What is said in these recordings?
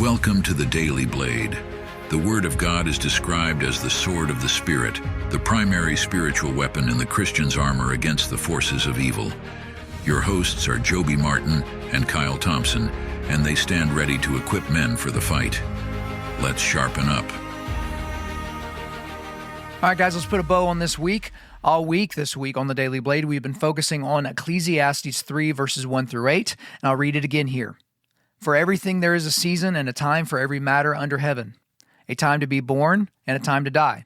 Welcome to the Daily Blade. The Word of God is described as the sword of the Spirit, the primary spiritual weapon in the Christian's armor against the forces of evil. Your hosts are Joby Martin and Kyle Thompson, and they stand ready to equip men for the fight. Let's sharpen up. All right, guys, let's put a bow on this week. All week this week on the Daily Blade, we've been focusing on Ecclesiastes 3, verses 1 through 8, and I'll read it again here. For everything there is a season and a time for every matter under heaven, a time to be born and a time to die,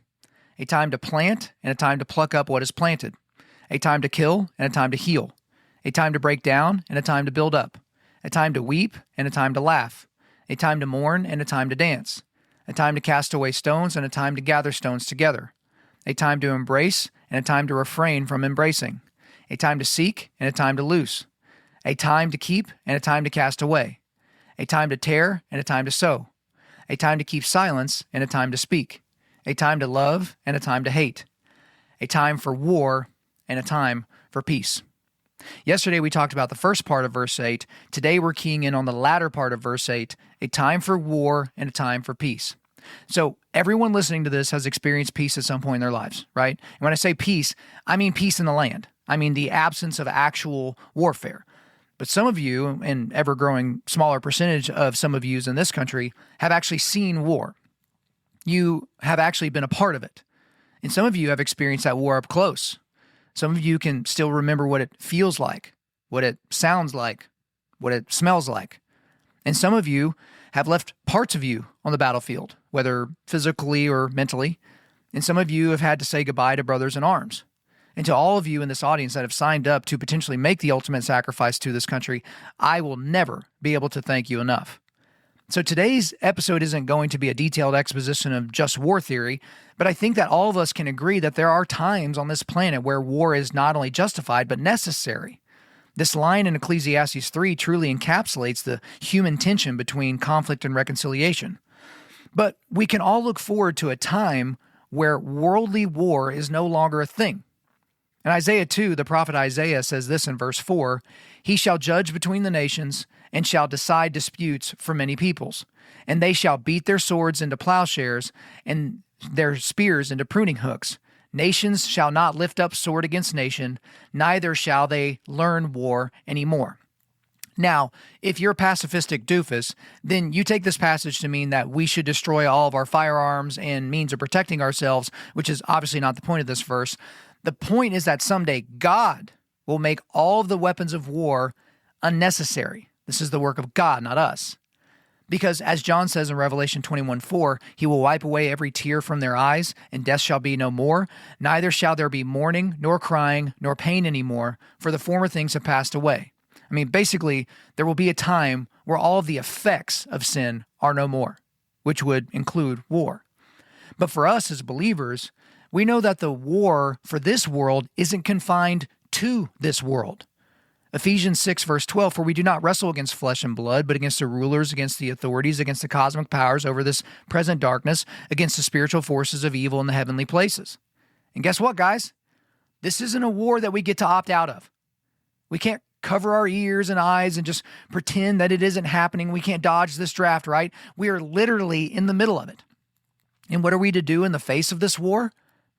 a time to plant and a time to pluck up what is planted, a time to kill and a time to heal, a time to break down and a time to build up, a time to weep and a time to laugh, a time to mourn and a time to dance, a time to cast away stones and a time to gather stones together, a time to embrace and a time to refrain from embracing, a time to seek and a time to loose, a time to keep and a time to cast away, a time to tear and a time to sow, a time to keep silence and a time to speak, a time to love and a time to hate, a time for war and a time for peace. Yesterday we talked about the first part of verse 8. Today we're keying in on the latter part of verse 8, a time for war and a time for peace. So everyone listening to this has experienced peace at some point in their lives, right? And when I say peace, I mean peace in the land. I mean the absence of actual warfare. But some of you, and ever-growing smaller percentage of some of yous in this country, have actually seen war. You have actually been a part of it. And some of you have experienced that war up close. Some of you can still remember what it feels like, what it sounds like, what it smells like. And some of you have left parts of you on the battlefield, whether physically or mentally. And some of you have had to say goodbye to brothers in arms. And to all of you in this audience that have signed up to potentially make the ultimate sacrifice to this country, I will never be able to thank you enough. So today's episode isn't going to be a detailed exposition of just war theory, but I think that all of us can agree that there are times on this planet where war is not only justified, but necessary. This line in Ecclesiastes 3 truly encapsulates the human tension between conflict and reconciliation. But we can all look forward to a time where worldly war is no longer a thing. In Isaiah 2, the prophet Isaiah says this in verse 4, "He shall judge between the nations and shall decide disputes for many peoples. And they shall beat their swords into plowshares and their spears into pruning hooks. Nations shall not lift up sword against nation, neither shall they learn war anymore." Now, if you're a pacifistic doofus, then you take this passage to mean that we should destroy all of our firearms and means of protecting ourselves, which is obviously not the point of this verse. The point is that someday God will make all of the weapons of war unnecessary. This is the work of God, not us. Because as John says in Revelation 21:4, he will wipe away every tear from their eyes, and death shall be no more. Neither shall there be mourning, nor crying, nor pain anymore, for the former things have passed away. I mean, basically, there will be a time where all of the effects of sin are no more, which would include war. But for us as believers, we know that the war for this world isn't confined to this world. Ephesians 6, verse 12, "For we do not wrestle against flesh and blood, but against the rulers, against the authorities, against the cosmic powers over this present darkness, against the spiritual forces of evil in the heavenly places." And guess what, guys? This isn't a war that we get to opt out of. We can't cover our ears and eyes and just pretend that it isn't happening. We can't dodge this draft, right? We are literally in the middle of it. And what are we to do in the face of this war?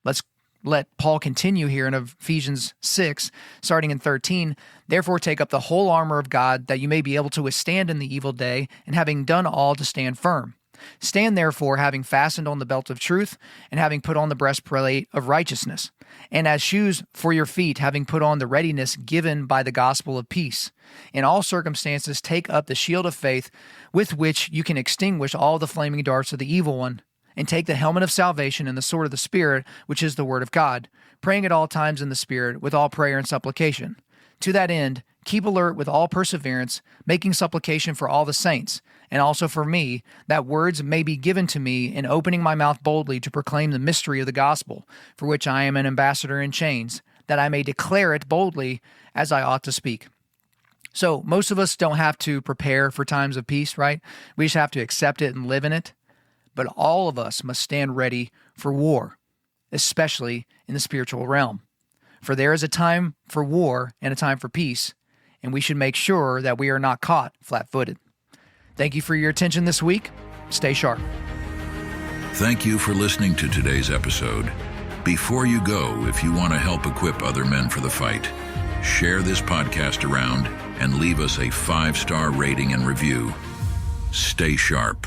Let's let Paul continue here in Ephesians 6, starting in 13. "Therefore take up the whole armor of God, that you may be able to withstand in the evil day, and having done all, to stand firm. Stand therefore, having fastened on the belt of truth, and having put on the breastplate of righteousness, and as shoes for your feet, having put on the readiness given by the gospel of peace. In all circumstances take up the shield of faith, with which you can extinguish all the flaming darts of the evil one. And take the helmet of salvation and the sword of the Spirit, which is the word of God, praying at all times in the Spirit with all prayer and supplication. To that end, keep alert with all perseverance, making supplication for all the saints, and also for me, that words may be given to me in opening my mouth boldly to proclaim the mystery of the gospel, for which I am an ambassador in chains, that I may declare it boldly as I ought to speak." So most of us don't have to prepare for times of peace, right? We just have to accept it and live in it. But all of us must stand ready for war, especially in the spiritual realm. For there is a time for war and a time for peace, and we should make sure that we are not caught flat-footed. Thank you for your attention this week. Stay sharp. Thank you for listening to today's episode. Before you go, if you want to help equip other men for the fight, share this podcast around and leave us a 5-star rating and review. Stay sharp.